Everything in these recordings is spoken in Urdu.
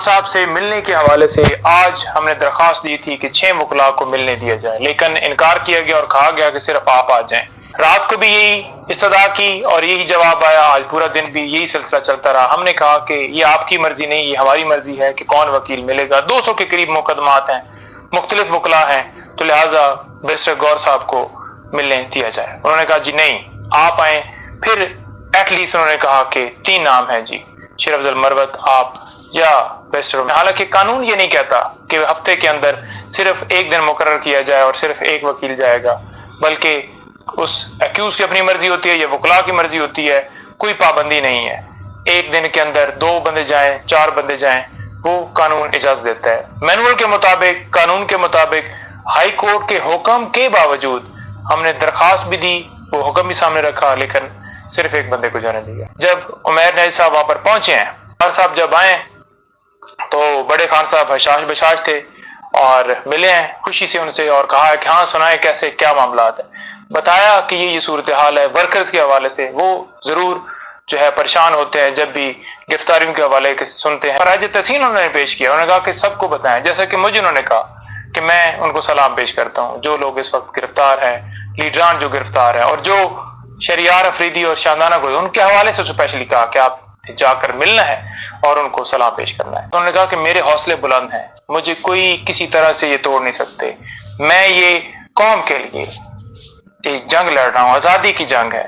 صاحب سے ملنے کے حوالے سے آج ہم نے درخواست دی تھی کہ 6 وکلاء کو ملنے دیا جائے، لیکن انکار کیا گیا اور کہا گیا کہ صرف آپ آ جائیں۔ رات کو بھی یہی استدعا کی اور یہی جواب آیا، آج پورا دن بھی یہی سلسلہ چلتا رہا۔ ہم نے کہا کہ یہ آپ کی مرضی نہیں، یہ ہماری مرضی ہے کہ کون وکیل ملے گا۔ 200 کے قریب مقدمات ہیں، مختلف وکلاء ہیں، تو لہٰذا بیرسٹر گور صاحب کو ملنے دیا جائے۔ انہوں نے کہا جی نہیں، آپ آئیں۔ پھر ایٹ لیسٹ انہوں نے کہا کہ 3 نام ہیں جی، شیر افضل مروت، آپ یا بیرسٹر۔ حالانکہ قانون یہ نہیں کہتا کہ ہفتے کے اندر صرف 1 دن مقرر کیا جائے اور صرف 1 وکیل جائے گا، بلکہ اس ایکیوز کی اپنی مرضی ہوتی ہے یا وکلاء کی مرضی ہوتی ہے، کوئی پابندی نہیں ہے۔ 1 دن کے اندر 2 بندے جائیں، 4 بندے جائیں، وہ قانون اجازت دیتا ہے۔ مینول کے مطابق، قانون کے مطابق، ہائی کورٹ کے حکم کے باوجود ہم نے درخواست بھی دی، وہ حکم بھی سامنے رکھا، لیکن صرف 1 بندے کو جانے دیا۔ جب عمیر نیازی صاحب وہاں پر پہنچے ہیں، خان صاحب جب آئے تو بڑے خان صاحب حشاش بشاش تھے اور ملے ہیں خوشی سے ان سے اور کہا کہ ہاں سنائیں کیسے کیا معاملات ہیں۔ بتایا کہ یہ صورتحال ہے ورکرز کے حوالے سے، وہ ضرور جو ہے پریشان ہوتے ہیں جب بھی گرفتاریوں کے حوالے سنتے ہیں۔ فرائض تحسین انہوں نے پیش کیا، انہوں نے کہا کہ سب کو بتائیں، جیسا کہ مجھے انہوں نے کہا کہ میں ان کو سلام پیش کرتا ہوں جو لوگ اس وقت گرفتار ہیں، لیڈران جو گرفتار ہیں، اور جو شریار افریدی اور شاندانہ کو ان کے حوالے سے اسپیشلی کہا کہ آپ جا کر ملنا ہے اور ان کو سلام پیش کرنا ہے۔ انہوں نے کہا کہ میرے حوصلے بلند ہیں، مجھے کوئی کسی طرح سے یہ توڑ نہیں سکتے، میں یہ قوم کے لیے ایک جنگ لڑ رہا ہوں، آزادی کی جنگ ہے،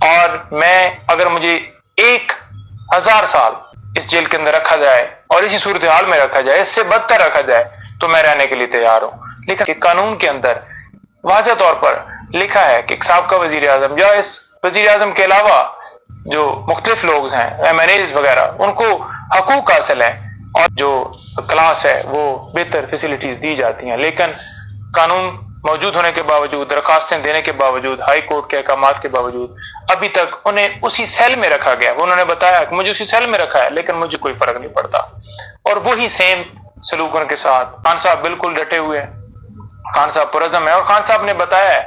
اور میں اگر مجھے 1000 سال اس جیل کے اندر رکھا جائے اور اسی صورتحال میں رکھا جائے، اس سے بدتر رکھا جائے، تو میں رہنے کے لیے تیار ہوں۔ لیکن قانون کے اندر واضح طور پر لکھا ہے کہ سابقہ وزیر اعظم یا اس وزیر اعظم کے علاوہ جو مختلف لوگ ہیں MNAs وغیرہ، ان کو حقوق حاصل ہیں اور جو کلاس ہے وہ بہتر فیسلٹیز دی جاتی ہیں، لیکن قانون موجود ہونے کے باوجود، درخواستیں دینے کے باوجود، ہائی کورٹ کے احکامات کے باوجود ابھی تک انہیں اسی سیل میں رکھا گیا۔ انہوں نے بتایا کہ مجھے اسی سیل میں رکھا ہے لیکن مجھے کوئی فرق نہیں پڑتا، اور وہی سیم سلوک ان کے ساتھ۔ خان صاحب بالکل ڈٹے ہوئے ہیں، خان صاحب پرعزم ہے، اور خان صاحب نے بتایا ہے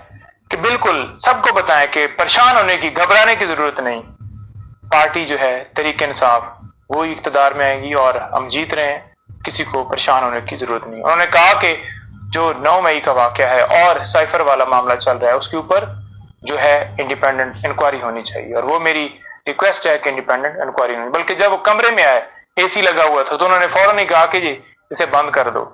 کہ بالکل سب کو بتائیں کہ پریشان ہونے کی، گھبرانے کی ضرورت نہیں، پارٹی جو ہے تحریک انصاف وہی اقتدار میں آئے گی اور ہم جیت رہے ہیں، کسی کو پریشان ہونے کی ضرورت نہیں۔ انہوں نے کہا کہ جو 9 مئی کا واقعہ ہے اور سائفر والا معاملہ چل رہا ہے، اس کے اوپر جو ہے انڈیپینڈنٹ انکوائری ہونی چاہیے، اور وہ میری ریکویسٹ ہے کہ انڈیپینڈنٹ انکوائری ہونی۔ بلکہ جب وہ کمرے میں آئے، AC لگا ہوا تھا، تو انہوں نے فوراً ہی کہا کہ جی اسے بند کر دو۔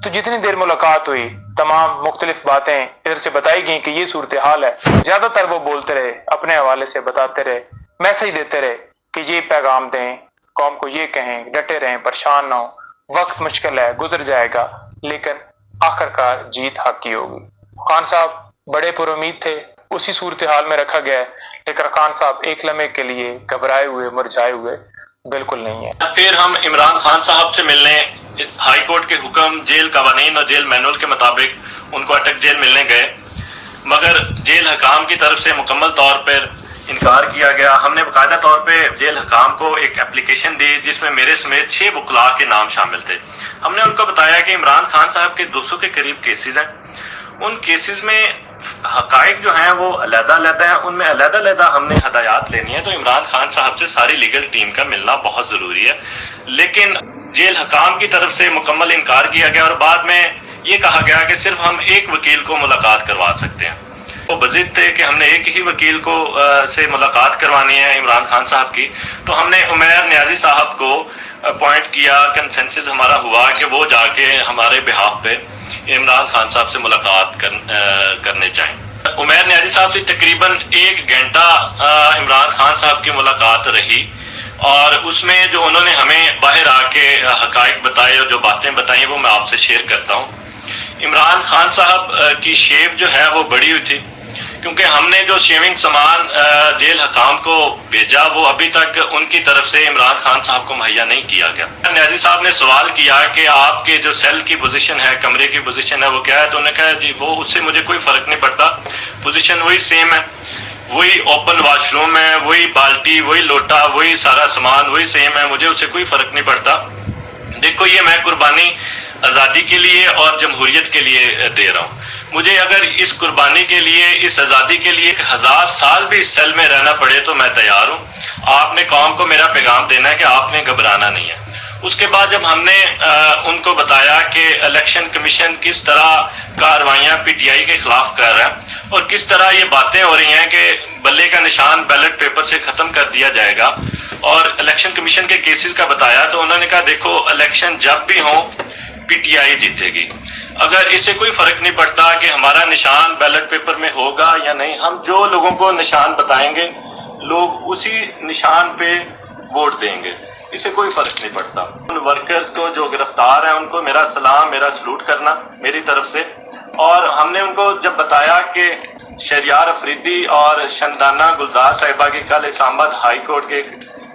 تو جتنی دیر ملاقات ہوئی، تمام مختلف باتیں ادھر سے بتائی گئیں کہ یہ صورتحال ہے۔ زیادہ تر وہ بولتے رہے، اپنے حوالے سے بتاتے رہے، میسج دیتے رہے کہ یہ پیغام دیں، قوم کو یہ کہیں، ڈٹے رہیں، پریشان نہ ہو، وقت مشکل ہے، گزر جائے گا، لیکن آخر کار جیت حق کی ہوگی۔ خان صاحب بڑے پر امید تھے، اسی صورتحال میں رکھا گیا ہے، لیکن خان صاحب ایک لمحے کے لیے گھبرائے ہوئے، مرجھائے ہوئے بالکل نہیں ہے۔ پھر ہم عمران خان صاحب سے ملنے ہائی کورٹ کے حکم، جیل قوانین اور جیل مینول کے مطابق ان کو اٹک جیل ملنے گئے، مگر جیل حکام کی طرف سے مکمل طور پر انکار کیا گیا۔ ہم نے باقاعدہ طور پہ جیل حکام کو ایک اپلیکیشن دی جس میں میرے سمیت 6 وکلاء کے نام شامل تھے۔ ہم نے ان کو بتایا کہ عمران خان صاحب کے 200 کے قریب کیسز ہیں، ان کیسز میں حقائق جو ہیں وہ علیحدہ علیحدہ ہیں، ان میں علیحدہ علیحدہ ہم نے ہدایات لینی ہے، تو عمران خان صاحب سے ساری لیگل ٹیم کا ملنا بہت ضروری ہے۔ لیکن جیل حکام کی طرف سے مکمل انکار کیا گیا، اور بعد میں یہ کہا گیا کہ صرف ہم ایک وکیل کو ملاقات کروا سکتے ہیں۔ وہ بضد تھے کہ ہم نے ایک ہی وکیل کو سے ملاقات کروانی ہے عمران خان صاحب کی، تو ہم نے عمیر نیازی صاحب کو اپوائنٹ کیا، کنسنسس ہمارا ہوا کہ وہ جا کے ہمارے بہاف پہ عمران خان صاحب سے ملاقات کرنے چاہیں۔ عمیر نیازی صاحب سے تقریباً 1 گھنٹہ عمران خان صاحب کی ملاقات رہی، اور اس میں جو انہوں نے ہمیں باہر آ کے حقائق بتائے اور جو باتیں بتائیں وہ میں آپ سے شیئر کرتا ہوں۔ عمران خان صاحب کی شیو جو ہے وہ بڑی ہوئی تھی، کیونکہ ہم نے جو شیونگ سامان جیل حکام کو بھیجا وہ ابھی تک ان کی طرف سے عمران خان صاحب کو مہیا نہیں کیا گیا۔ نیازی صاحب نے سوال کیا کہ آپ کے جو سیل کی پوزیشن ہے، کمرے کی پوزیشن ہے، وہ کیا ہے؟ تو انہوں نے کہا جی وہ اس سے مجھے کوئی فرق نہیں پڑتا، پوزیشن وہی سیم ہے، وہی اوپن واش روم ہے، وہی بالٹی، وہی لوٹا، وہی سارا سامان وہی سیم ہے، مجھے اس سے کوئی فرق نہیں پڑتا۔ دیکھو یہ میں قربانی آزادی کے لیے اور جمہوریت کے لیے دے رہا ہوں، مجھے اگر اس قربانی کے لیے، اس آزادی کے لیے 1000 سال بھی اس سیل میں رہنا پڑے تو میں تیار ہوں۔ آپ نے قوم کو میرا پیغام دینا ہے کہ آپ نے گھبرانا نہیں ہے۔ اس کے بعد جب ہم نے ان کو بتایا کہ الیکشن کمیشن کس طرح کارروائیاں پی ٹی آئی کے خلاف کر رہا ہے اور کس طرح یہ باتیں ہو رہی ہیں کہ بلے کا نشان بیلٹ پیپر سے ختم کر دیا جائے گا، اور الیکشن کمیشن کے کیسز کا بتایا، تو انہوں نے کہا دیکھو الیکشن جب بھی ہوں پی ٹی آئی جیتے گی، اگر اس سے کوئی فرق نہیں پڑتا کہ ہمارا نشان بیلٹ پیپر میں ہوگا یا نہیں، ہم جو لوگوں کو نشان بتائیں گے لوگ اسی نشان پہ ووٹ دیں گے، اس سے کوئی فرق نہیں پڑتا۔ ان ورکرز کو جو گرفتار ہیں ان کو میرا سلام، میرا سلوٹ کرنا میری طرف سے، اور ہم نے ان کو جب بتایا کہ شہریار افریدی اور شندانہ گلزار صاحبہ کی کل اسلام آباد ہائی کورٹ کے ایک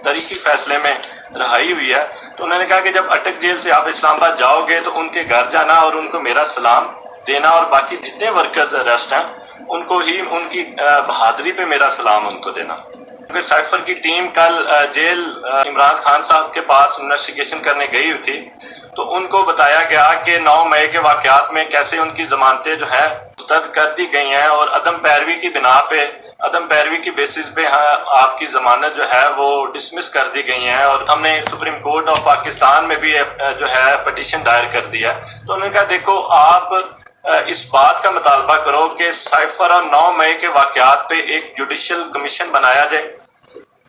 تاریخی فیصلے میں رہائی ہوئی ہے، تو انہوں نے کہا کہ جب اٹک جیل سے آپ اسلام آباد جاؤ گے تو ان کے گھر جانا اور ان کو میرا سلام دینا، اور باقی جتنے ورکرز اریسٹ ہیں ان کو ہی ان کی بہادری پہ میرا سلام ان کو دینا۔ کیونکہ سائفر کی ٹیم کل جیل عمران خان صاحب کے پاس انویسٹیگیشن کرنے گئی ہوئی تھی، تو ان کو بتایا گیا کہ 9 مئی کے واقعات میں کیسے ان کی ضمانتیں جو ہیں مسترد کر دی گئی ہیں، اور عدم پیروی کی بنا پہ، عدم پیروی کی بیسس پہ آپ کی ضمانت جو ہے وہ ڈسمس کر دی گئی ہیں، اور ہم نے سپریم کورٹ آف پاکستان میں بھی جو ہے پٹیشن دائر کر دیا۔ تو انہوں نے کہا دیکھو آپ اس بات کا مطالبہ کرو کہ سائفر اور 9 مئی کے واقعات پہ ایک جوڈیشل کمیشن بنایا جائے،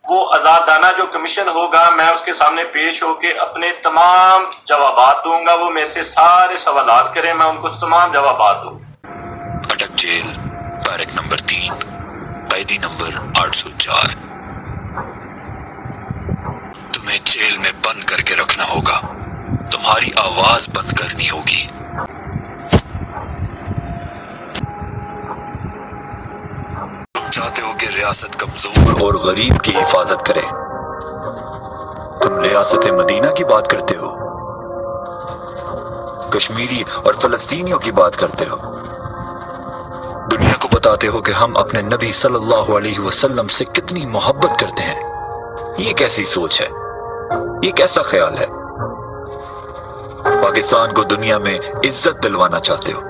وہ آزادانہ جو کمیشن ہوگا میں اس کے سامنے پیش ہو کے اپنے تمام جوابات دوں گا، وہ میرے سے سارے سوالات کریں، میں ان کو تمام جوابات دوں۔ اٹک جیل بیرک نمبر 3 قیدی نمبر 804۔ تمہیں جیل میں بند کر کے رکھنا ہوگا، تمہاری آواز بند کرنی ہوگی۔ تم چاہتے ہو کہ ریاست کمزور اور غریب کی حفاظت کرے، تم ریاست مدینہ کی بات کرتے ہو، کشمیری اور فلسطینیوں کی بات کرتے ہو، دنیا کو بتاتے ہو کہ ہم اپنے نبی صلی اللہ علیہ وسلم سے کتنی محبت کرتے ہیں۔ یہ کیسی سوچ ہے؟ یہ کیسا خیال ہے؟ پاکستان کو دنیا میں عزت دلوانا چاہتے ہو،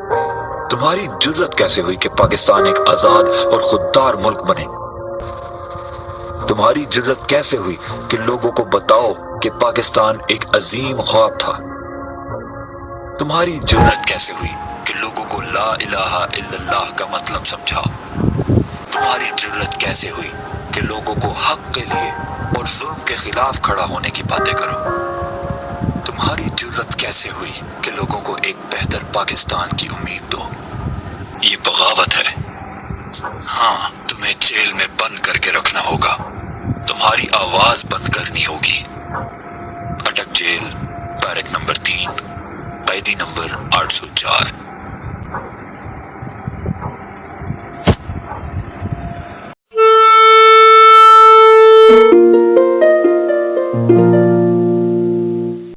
تمہاری جرت کیسے ہوئی کہ پاکستان ایک آزاد اور خوددار ملک بنے؟ تمہاری جرت کیسے ہوئی کہ لوگوں کو بتاؤ کہ پاکستان ایک عظیم خواب تھا؟ تمہاری جرت کیسے ہوئی کہ لوگوں کو لا الہ الا اللہ کا مطلب سمجھاؤ؟ تمہاری جرت کیسے ہوئی کہ لوگوں کو حق کے لیے اور ظلم کے خلاف کھڑا ہونے کی باتیں کرو؟ تمہاری جرت کیسے ہوئی کہ لوگوں کو ایک بہتر پاکستان کی امید دو؟ یہ بغاوت ہے۔ ہاں، تمہیں جیل میں بند کر کے رکھنا ہوگا، تمہاری آواز بند کرنی ہوگی۔ اٹک جیل بیرک نمبر 3 قیدی نمبر 804۔